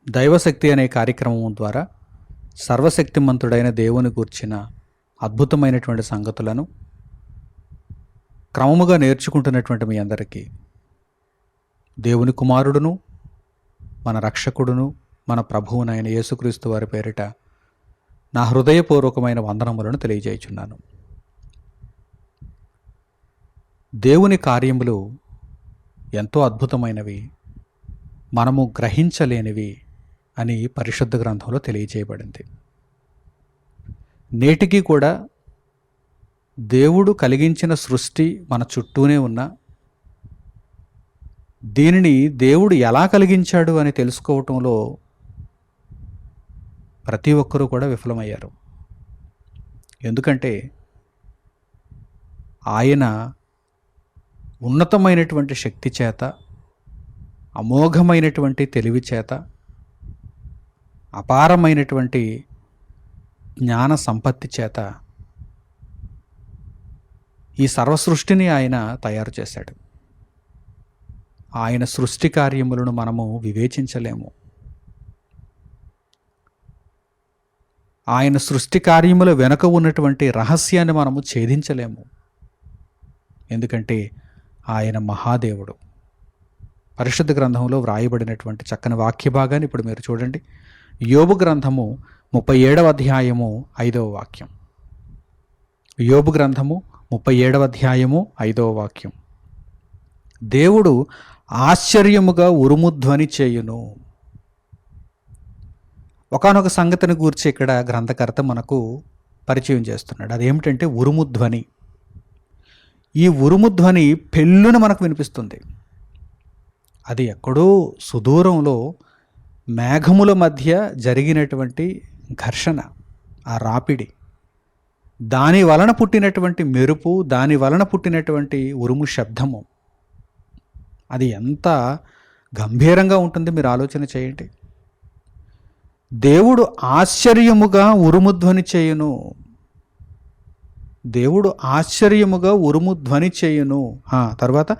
దైవశక్తి అనే కార్యక్రమం ద్వారా సర్వశక్తిమంతుడైన దేవుని గూర్చిన అద్భుతమైనటువంటి సంగతులను క్రమముగా నేర్చుకుంటున్నటువంటి మీ అందరికీ దేవుని కుమారుడును మన రక్షకుడును మన ప్రభువునైన యేసుక్రీస్తు వారి పేరిట నా హృదయపూర్వకమైన వందనములను తెలియజేయుచున్నాను. దేవుని కార్యములు ఎంతో అద్భుతమైనవి, మనము గ్రహించలేనివి అని పరిశుద్ధ గ్రంథంలో తెలియజేయబడింది. నేటికి కూడా దేవుడు కలిగించిన సృష్టి మన చుట్టూనే ఉన్న దీనిని దేవుడు ఎలా కలిగించాడు అని తెలుసుకోవటంలో ప్రతి ఒక్కరూ కూడా విఫలమయ్యారు. ఎందుకంటే ఆయన ఉన్నతమైనటువంటి శక్తి చేత, అమోఘమైనటువంటి తెలివి చేత, అపారమైనటువంటి జ్ఞాన సంపత్తి చేత ఈ సర్వసృష్టిని ఆయన తయారు చేశాడు. ఆయన సృష్టి కార్యములను మనము వివేచించలేము. ఆయన సృష్టి కార్యముల వెనుక ఉన్నటువంటి రహస్యాన్ని మనము ఛేదించలేము. ఎందుకంటే ఆయన మహాదేవుడు. పరిశుద్ధ గ్రంథంలో వ్రాయబడినటువంటి చక్కని వాక్య భాగాన్ని ఇప్పుడు మీరు చూడండి. యోబు గ్రంథము 37వ అధ్యాయము 5వ వాక్యం. యోబు గ్రంథము 37వ అధ్యాయము 5వ వాక్యం. దేవుడు ఆశ్చర్యముగా ఉరుముధ్వని చేయును. ఒకానొక సంగతిని గూర్చి ఇక్కడ గ్రంథకర్త మనకు పరిచయం చేస్తున్నాడు. అదేమిటంటే ఉరుముధ్వని. ఈ ఉరుముధ్వని పెళ్ళున మనకు వినిపిస్తుంది. అది ఎక్కడో సుదూరంలో మేఘముల మధ్య జరిగినటువంటి ఘర్షణ, ఆ రాపిడి, దాని వలన పుట్టినటువంటి మెరుపు, దాని వలన పుట్టినటువంటి ఉరుము శబ్దము, అది ఎంత గంభీరంగా ఉంటుంది మీరు ఆలోచన చేయండి. దేవుడు ఆశ్చర్యముగా ఉరుముధ్వని చేయును. దేవుడు ఆశ్చర్యముగా ఉరుముధ్వని చేయును. తర్వాత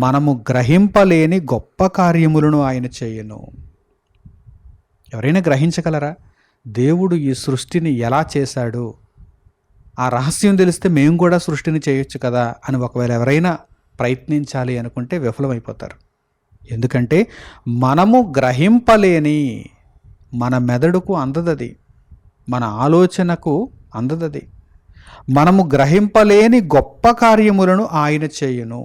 మనము గ్రహింపలేని గొప్ప కార్యములను ఆయన చేయును. ఎవరైనా గ్రహించగలరా దేవుడు ఈ సృష్టిని ఎలా చేశాడు? ఆ రహస్యం తెలిస్తే మేము కూడా సృష్టిని చేయొచ్చు కదా అని ఒకవేళ ఎవరైనా ప్రయత్నించాలి అనుకుంటే విఫలమైపోతారు. ఎందుకంటే మనము గ్రహింపలేని, మన మెదడుకు అందదది, మన ఆలోచనకు అందదది, మనము గ్రహింపలేని గొప్ప కార్యములను ఆయన చేయును.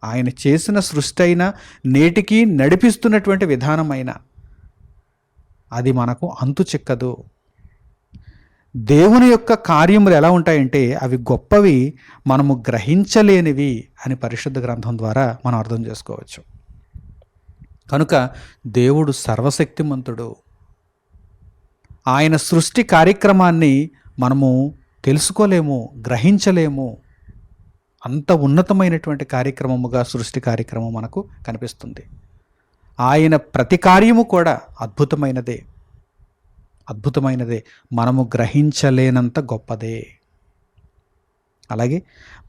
ఆయన చేసిన సృష్టి అయినా, నేటికి నడిపిస్తున్నటువంటి విధానమైన అది మనకు అంతు చిక్కదు. దేవుని యొక్క కార్యములు ఎలా ఉంటాయంటే అవి గొప్పవి, మనము గ్రహించలేనివి అని పరిశుద్ధ గ్రంథం ద్వారా మనం అర్థం చేసుకోవచ్చు. కనుక దేవుడు సర్వశక్తిమంతుడు. ఆయన సృష్టి కార్యక్రమాన్ని మనము తెలుసుకోలేము, గ్రహించలేము. అంత ఉన్నతమైనటువంటి కార్యక్రమముగా సృష్టి కార్యక్రమం మనకు కనిపిస్తుంది. ఆయన ప్రతి కార్యము కూడా అద్భుతమైనదే, అద్భుతమైనదే, మనము గ్రహించలేనంత గొప్పదే. అలాగే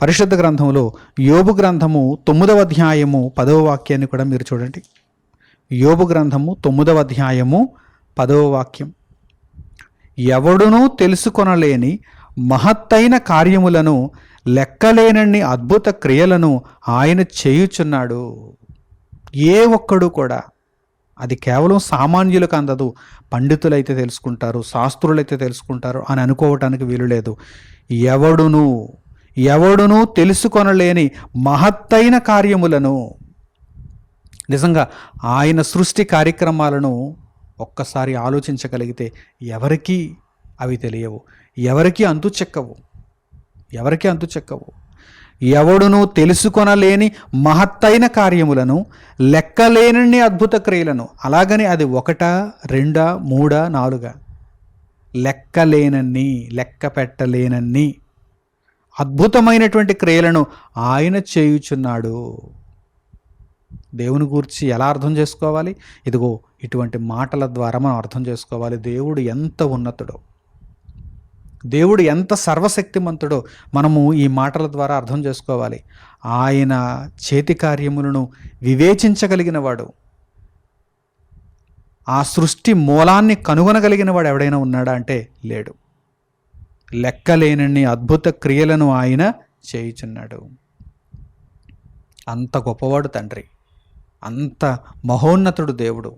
పరిశుద్ధ గ్రంథంలో యోబు గ్రంథము 9వ అధ్యాయము 10వ వాక్యాన్ని కూడా మీరు చూడండి. యోబు గ్రంథము 9వ అధ్యాయము 10వ వాక్యం. ఎవడునూ తెలుసుకొనలేని మహత్తైన కార్యములను, లెక్కలేనన్ని అద్భుత క్రియలను ఆయన చేయుచున్నాడు. ఏ ఒక్కడు కూడా, అది కేవలం సామాన్యులకు అందదు, పండితులైతే తెలుసుకుంటారు, శాస్త్రులైతే తెలుసుకుంటారు అని అనుకోవటానికి వీలు లేదు. ఎవడునూ తెలుసుకొనలేని మహత్తైన కార్యములను, నిజంగా ఆయన సృష్టి కార్యక్రమాలను ఒక్కసారి ఆలోచించగలిగితే ఎవరికీ అవి తెలియవు, ఎవరికీ అంతు చెక్కవు. ఎవడునూ తెలుసుకొనలేని మహత్తైన కార్యములను, లెక్కలేనన్ని అద్భుత క్రియలను. అలాగని అది 1, 2, 3, 4, లెక్కలేనన్ని, లెక్క పెట్టలేనన్ని అద్భుతమైనటువంటి క్రియలను ఆయన చేయుచున్నాడు. దేవుని గూర్చి ఎలా అర్థం చేసుకోవాలి? ఇదిగో ఇటువంటి మాటల ద్వారా మనం అర్థం చేసుకోవాలి. దేవుడు ఎంత ఉన్నతుడో, దేవుడు ఎంత సర్వశక్తిమంతుడో మనము ఈ మాటల ద్వారా అర్థం చేసుకోవాలి. ఆయన చేతి కార్యములను వివేచించగలిగిన వాడు, ఆ సృష్టి మూలాన్ని కనుగొనగలిగిన వాడు ఎవడైనా ఉన్నాడా అంటే లేడు. లెక్కలేనన్ని అద్భుత క్రియలను ఆయన చేయుచున్నాడు. అంత గొప్పవాడు తండ్రి, అంత మహోన్నతుడు దేవుడు.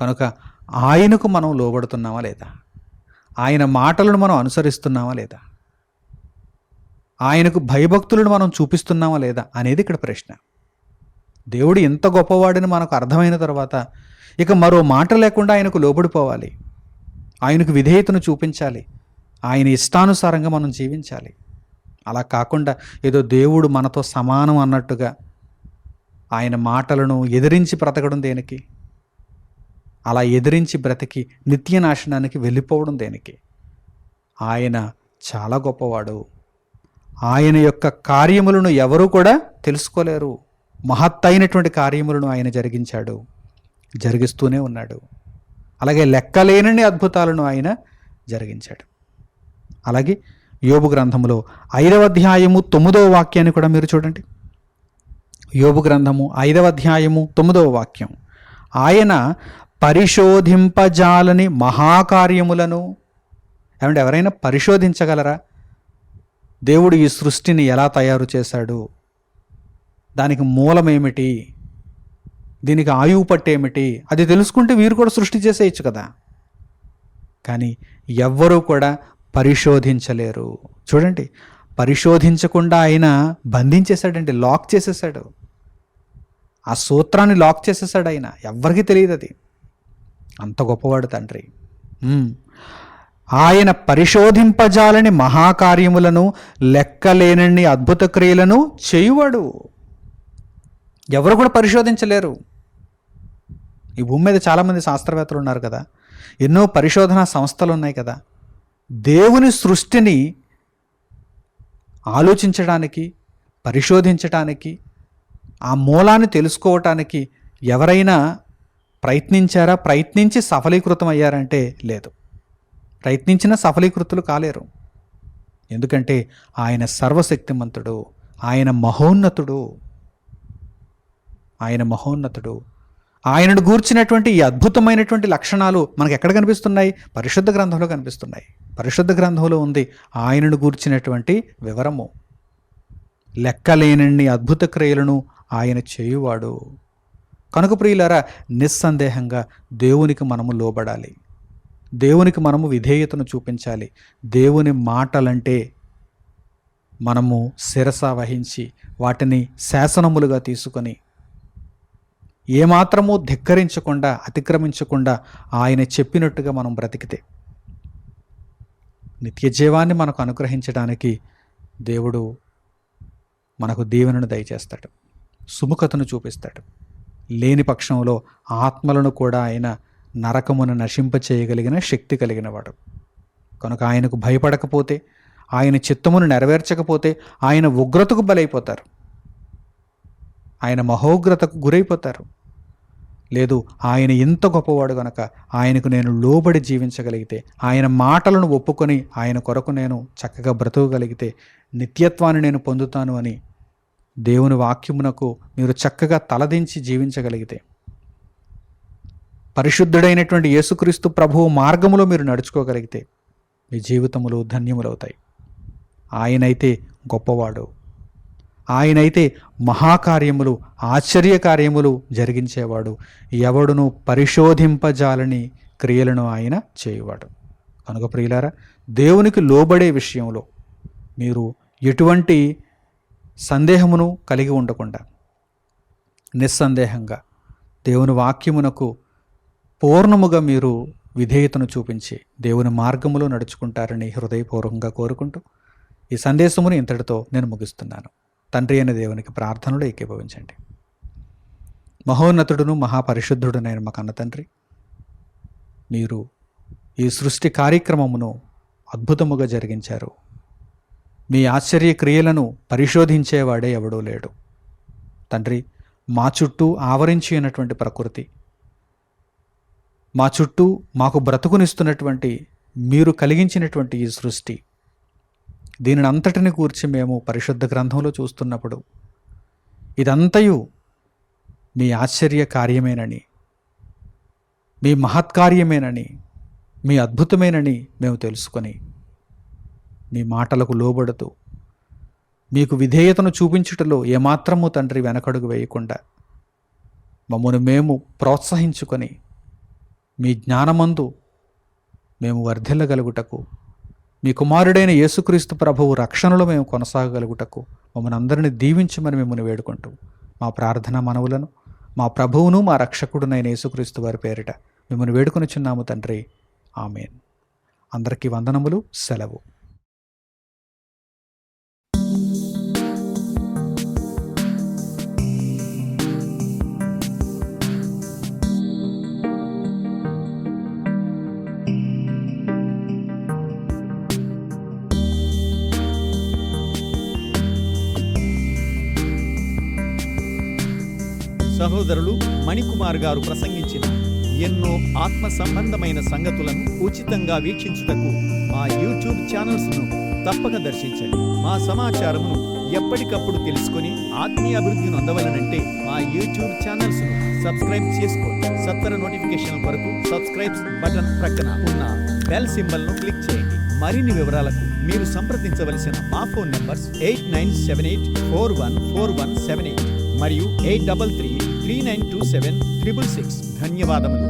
కనుక ఆయనకు మనం లోబడుతున్నామా లేదా? ఆయన మాటలను మనం అనుసరిస్తున్నామా లేదా? ఆయనకు భయభక్తులను మనం చూపిస్తున్నామా లేదా అనేది ఇక్కడ ప్రశ్న. దేవుడు ఎంత గొప్పవాడని మనకు అర్థమైన తర్వాత ఇక మరో మాట లేకుండా ఆయనకు లోబడిపోవాలి, ఆయనకు విధేయతను చూపించాలి, ఆయన ఇష్టానుసారంగా మనం జీవించాలి. అలా కాకుండా ఏదో దేవుడు మనతో సమానం అన్నట్టుగా ఆయన మాటలను ఎదిరించి బ్రతకడం దేనికి? అలా ఎదిరించి బ్రతికి నిత్య నాశనానికి వెళ్ళిపోవడం దేనికి? ఆయన చాలా గొప్పవాడు. ఆయన యొక్క కార్యములను ఎవరూ కూడా తెలుసుకోలేరు. మహత్తైనటువంటి కార్యములను ఆయన జరిగించాడు, జరిగిస్తూనే ఉన్నాడు. అలాగే లెక్కలేనన్ని అద్భుతాలను ఆయన జరిగించాడు. అలాగే యోబు గ్రంథములో 5వ అధ్యాయము 9వ వాక్యాన్ని కూడా మీరు చూడండి. యోబు గ్రంథము 5వ అధ్యాయము 9వ వాక్యం, ఆయన పరిశోధింపజాలని మహాకార్యములను. ఏమంటే ఎవరైనా పరిశోధించగలరా? దేవుడు ఈ సృష్టిని ఎలా తయారు చేశాడు, దానికి మూలమేమిటి, దీనికి ఆయువు పట్టేమిటి, అది తెలుసుకుంటే వీరు కూడా సృష్టి చేసేయచ్చు కదా. కానీ ఎవ్వరూ కూడా పరిశోధించలేరు. చూడండి, పరిశోధించకుండా ఆయన బంధించేశాడండి, లాక్ చేసేసాడు. ఆ సూత్రాన్ని లాక్ చేసేసాడు ఆయన. ఎవ్వరికీ తెలియదు అది. అంత గొప్పవాడు తండ్రి. ఆయన పరిశోధింపజాలని మహాకార్యములను, లెక్కలేనన్ని అద్భుత క్రియలను చేయువాడు. ఎవరు కూడా పరిశోధించలేరు. ఈ భూమి మీద చాలామంది శాస్త్రవేత్తలు ఉన్నారు కదా, ఎన్నో పరిశోధనా సంస్థలు ఉన్నాయి కదా. దేవుని సృష్టిని ఆలోచించడానికి, పరిశోధించటానికి, ఆ మూలాన్ని తెలుసుకోవటానికి ఎవరైనా ప్రయత్నించారా? ప్రయత్నించి సఫలీకృతం అయ్యారంటే లేదు. ప్రయత్నించిన సఫలీకృతులు కాలేరు. ఎందుకంటే ఆయన సర్వశక్తిమంతుడు, ఆయన మహోన్నతుడు, ఆయన మహోన్నతుడు. ఆయనను గూర్చినటువంటి ఈ అద్భుతమైనటువంటి లక్షణాలు మనకు ఎక్కడ కనిపిస్తున్నాయి? పరిశుద్ధ గ్రంథంలో కనిపిస్తున్నాయి. పరిశుద్ధ గ్రంథంలో ఉంది ఆయనను గూర్చినటువంటి వివరము. లెక్కలేనన్ని అద్భుత క్రియలను ఆయన చేయువాడు. కనుక ప్రియులారా, నిస్సందేహంగా దేవునికి మనము లోబడాలి, దేవునికి మనము విధేయతను చూపించాలి. దేవుని మాటలంటే మనము శిరస వహించి వాటిని శాసనములుగా తీసుకొని ఏమాత్రమూ ధిక్కరించకుండా, అతిక్రమించకుండా ఆయన చెప్పినట్టుగా మనం బ్రతికితే నిత్య జీవాన్ని మనకు అనుగ్రహించడానికి దేవుడు మనకు దీవెనను దయచేస్తాడు, సుముఖతను చూపిస్తాడు. లేని పక్షంలో ఆత్మలను కూడా ఆయన నరకమును నశింపచేయగలిగిన శక్తి కలిగినవాడు. కనుక ఆయనకు భయపడకపోతే, ఆయన చిత్తమును నెరవేర్చకపోతే ఆయన ఉగ్రతకు బలైపోతారు, ఆయన మహోగ్రతకు గురైపోతారు. లేదు, ఆయన ఎంత గొప్పవాడు గనక ఆయనకు నేను లోబడి జీవించగలిగితే, ఆయన మాటలను ఒప్పుకొని ఆయన కొరకు నేను చక్కగా బ్రతకగలిగితే నిత్యత్వాన్ని నేను పొందుతాను అని దేవుని వాక్యమునకు మీరు చక్కగా తలదించి జీవించగలిగితే, పరిశుద్ధుడైనటువంటి యేసుక్రీస్తు ప్రభువు మార్గములో మీరు నడుచుకోగలిగితే మీ జీవితములు ధన్యములవుతాయి. ఆయనైతే గొప్పవాడు, ఆయనైతే మహాకార్యములు, ఆశ్చర్యకార్యములు జరిగించేవాడు. ఎవడును పరిశోధింపజాలని క్రియలను ఆయన చేయువాడు. కనుక ప్రియులారా, దేవునికి లోబడే విషయంలో మీరు ఎటువంటి సందేహమును కలిగి ఉండకుండా నిస్సందేహంగా దేవుని వాక్యమునకు పూర్ణముగా మీరు విధేయతను చూపించి దేవుని మార్గములో నడుచుకుంటారని హృదయపూర్వకంగా కోరుకుంటూ ఈ సందేశమును ఇంతటితో నేను ముగిస్తున్నాను. తండ్రి అయిన దేవునికి ప్రార్థనలు ఏకీభవించండి. మహోన్నతుడును మహాపరిశుద్ధుడునైన మా కన్న తండ్రి, మీరు ఈ సృష్టి కార్యక్రమమును అద్భుతముగా జరిగించారు. మీ ఆశ్చర్య క్రియలను పరిశోధించేవాడే ఎవడూ లేడు. తండ్రి, మా చుట్టూ ఆవరించి ఉన్నటువంటి ప్రకృతి, మా చుట్టూ మాకు బ్రతుకునిస్తున్నటువంటి మీరు కలిగించినటువంటి ఈ సృష్టి, దీనిని అంతటిని గూర్చి మేము పరిశుద్ధ గ్రంథంలో చూస్తున్నప్పుడు ఇదంతయు మీ ఆశ్చర్య కార్యమేనని, మీ మహత్కార్యమేనని, మీ అద్భుతమేనని మేము తెలుసుకొని మీ మాటలకు లోబడుతూ మీకు విధేయతను చూపించుటలో ఏమాత్రము తండ్రి వెనకడుగు వేయకుండా మమ్మను మేము ప్రోత్సహించుకొని మీ జ్ఞానమందు మేము వర్ధిల్లగలుగుటకు, మీ కుమారుడైన యేసుక్రీస్తు ప్రభువు రక్షణలో మేము కొనసాగగలుగుటకు మమ్మల్ని అందరినీ దీవించమని మిమ్మల్ని వేడుకుంటూ మా ప్రార్థన మనవులను మా ప్రభువును మా రక్షకుడునైన యేసుక్రీస్తు వారి పేరిట మిమ్మల్ని వేడుకొనిచున్నాము తండ్రి. ఆమేన్. అందరికీ వందనములు. సెలవు. సహోదరులు మణికుమార్ గారు ప్రసంగించిన ఎన్నో ఆత్మ సంబంధమైన సంగతులను ఉచితంగా వీక్షించుటకు మా యూట్యూబ్ ఛానల్స్ను తప్పక దర్శించండి. మా సమాచారమును ఎప్పటికప్పుడు తెలుసుకొని ఆత్మీయ అభివృద్ధిని అందవలనంటే మా యూట్యూబ్ ఛానల్స్ను సబ్స్క్రైబ్ చేసుకోండి. సత్వర నోటిఫికేషన్ కొరకు సబ్స్క్రైబ్ బటన్ ప్రక్కన ఉన్న బెల్ సింబల్ను క్లిక్ చేయండి. మరిన్ని వివరాలకు మీరు సంప్రదించవలసిన మా ఫోన్ నంబర్స్ 8978414178 మరియు 8333927666. ధన్యవాదములు.